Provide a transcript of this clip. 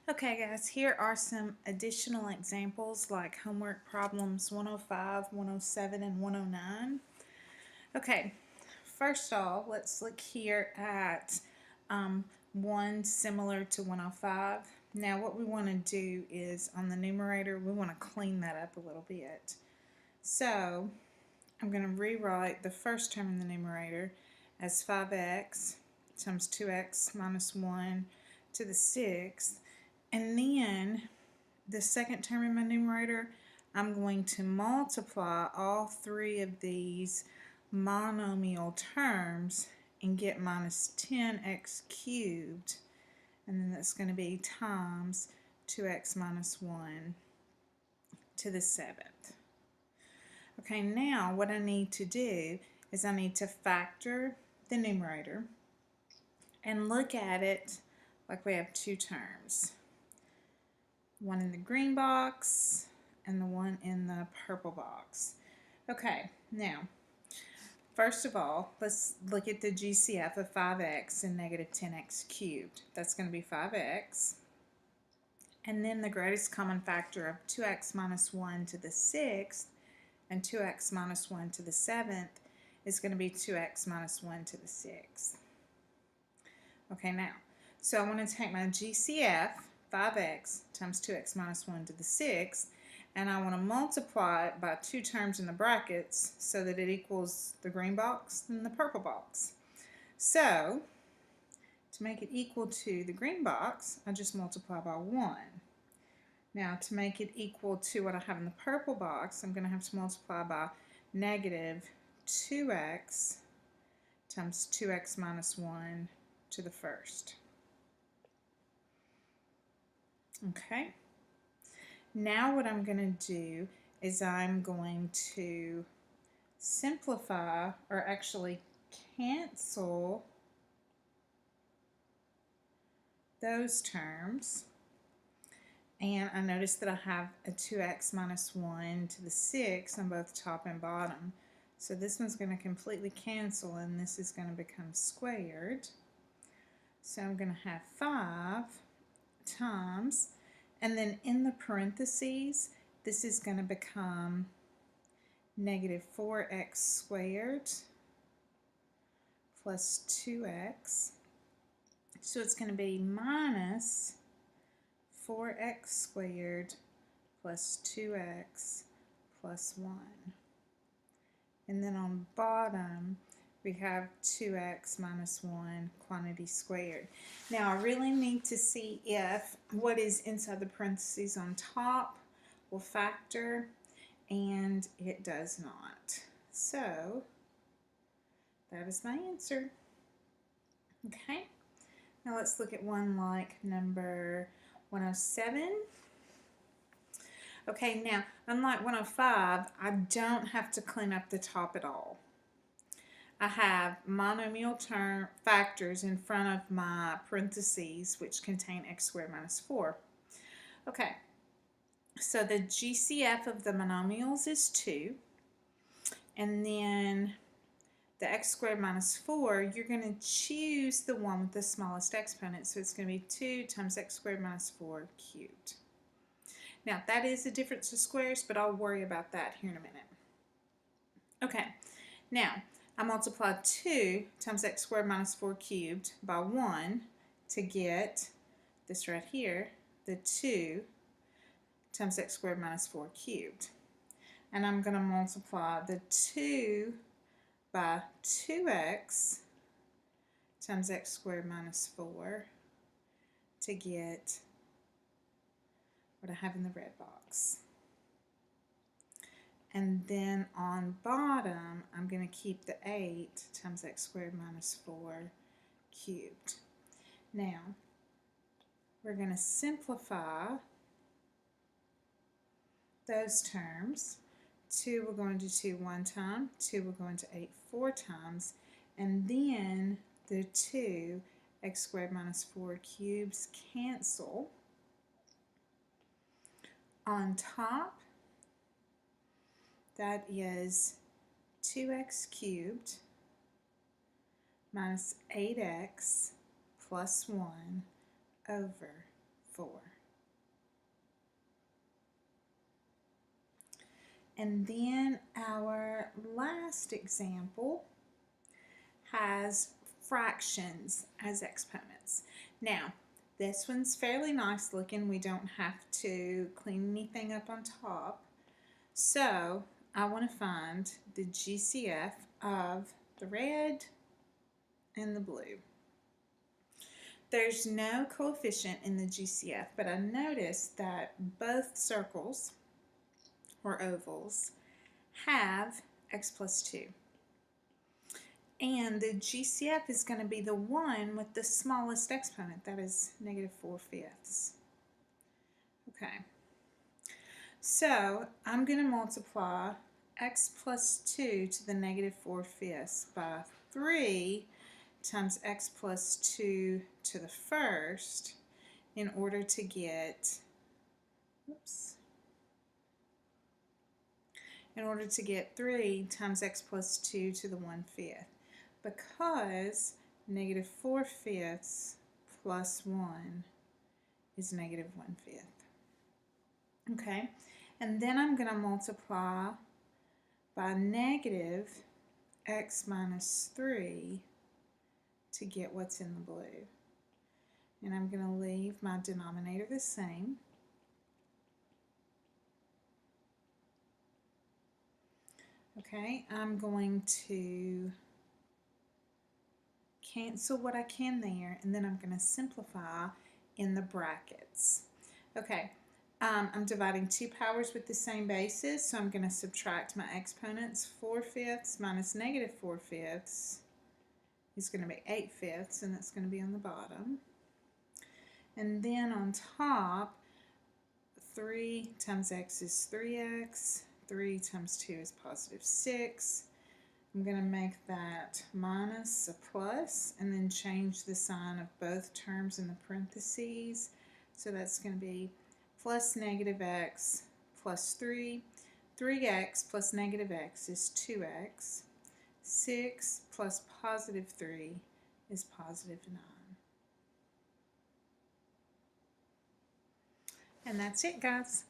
Okay guys, here are some additional examples like homework problems 105, 107, and 109. Okay, first off, let's look here at one similar to 105. Now what we want to do is on the numerator, we want to clean that up a little bit. So I'm going to rewrite the first term in the numerator as 5x times 2x minus 1 to the 6th. And then the second term in my numerator, I'm going to multiply all three of these monomial terms and get minus 10x cubed. And then that's going to be times 2x minus 1 to the 7th. Okay, now what I need to do is I need to factor the numerator and look at it like we have two terms. One in the green box and the one in the purple box. Okay, now, first of all, let's look at the GCF of 5x and negative 10x cubed. That's going to be 5x. And then the greatest common factor of 2x minus 1 to the 6th and 2x minus 1 to the 7th is going to be 2x minus 1 to the 6th. Okay, now, so I want to take my GCF, 5x times 2x minus 1 to the 6th, and I want to multiply it by two terms in the brackets so that it equals the green box and the purple box. So, to make it equal to the green box, I just multiply by 1. Now, to make it equal to what I have in the purple box, I'm going to have to multiply by negative 2x times 2x minus 1 to the first. Okay, now what I'm going to do is I'm going to simplify, or actually cancel those terms. And I notice that I have a 2x minus 1 to the 6 on both top and bottom. So this one's going to completely cancel and this is going to become squared. So I'm going to have 5 times, and then in the parentheses, this is going to become negative 4x squared plus 2x. So it's going to be minus 4x squared plus 2x plus 1. And then on bottom, we have 2x minus 1 quantity squared. Now I really need to see if what is inside the parentheses on top will factor, and it does not. So that is my answer. Okay, now let's look at one like number 107. Okay, now unlike 105, I don't have to clean up the top at all. I have monomial term factors in front of my parentheses, which contain x squared minus 4. Okay, so the GCF of the monomials is 2, and then the x squared minus 4, you're going to choose the one with the smallest exponent, so it's going to be 2 times x squared minus 4 cubed. Now, that is a difference of squares, but I'll worry about that here in a minute. Okay, now, I multiply 2 times x squared minus 4 cubed by 1 to get this right here, the 2 times x squared minus 4 cubed. And I'm going to multiply the 2 by 2x times x squared minus 4 to get what I have in the red box. And then on bottom, I'm going to keep the 8 times x squared minus 4 cubed. Now, we're going to simplify those terms. 2 we're going to 2 one time, 2 we're going to 8 4 times, and then the 2 x squared minus 4 cubes cancel. On top, that is 2x cubed minus 8x plus 1 over 4. And then our last example has fractions as exponents. Now, this one's fairly nice looking. We don't have to clean anything up on top. So I want to find the GCF of the red and the blue. There's no coefficient in the GCF, but I noticed that both circles or ovals have x plus 2. And the GCF is going to be the one with the smallest exponent, that is -4/5. Okay, so I'm going to multiply x plus 2 to the -4/5 by 3 times x plus 2 to the first in order to get, in order to get 3 times x plus 2 to the 1/5, because -4/5 plus 1 is -1/5. Okay, and then I'm going to multiply by negative x minus 3 to get what's in the blue. And I'm going to leave my denominator the same. Okay, I'm going to cancel what I can there, and then I'm going to simplify in the brackets. Okay, I'm dividing two powers with the same basis, so I'm going to subtract my exponents. 4/5 minus -4/5 is going to be 8/5, and that's going to be on the bottom. And then on top, 3 times x is 3x, 3 times 2 is +6. I'm going to make that minus a plus and then change the sign of both terms in the parentheses. So that's going to be plus -x plus 3. 3x plus -x is 2x. 6 plus +3 is +9. And that's it, guys.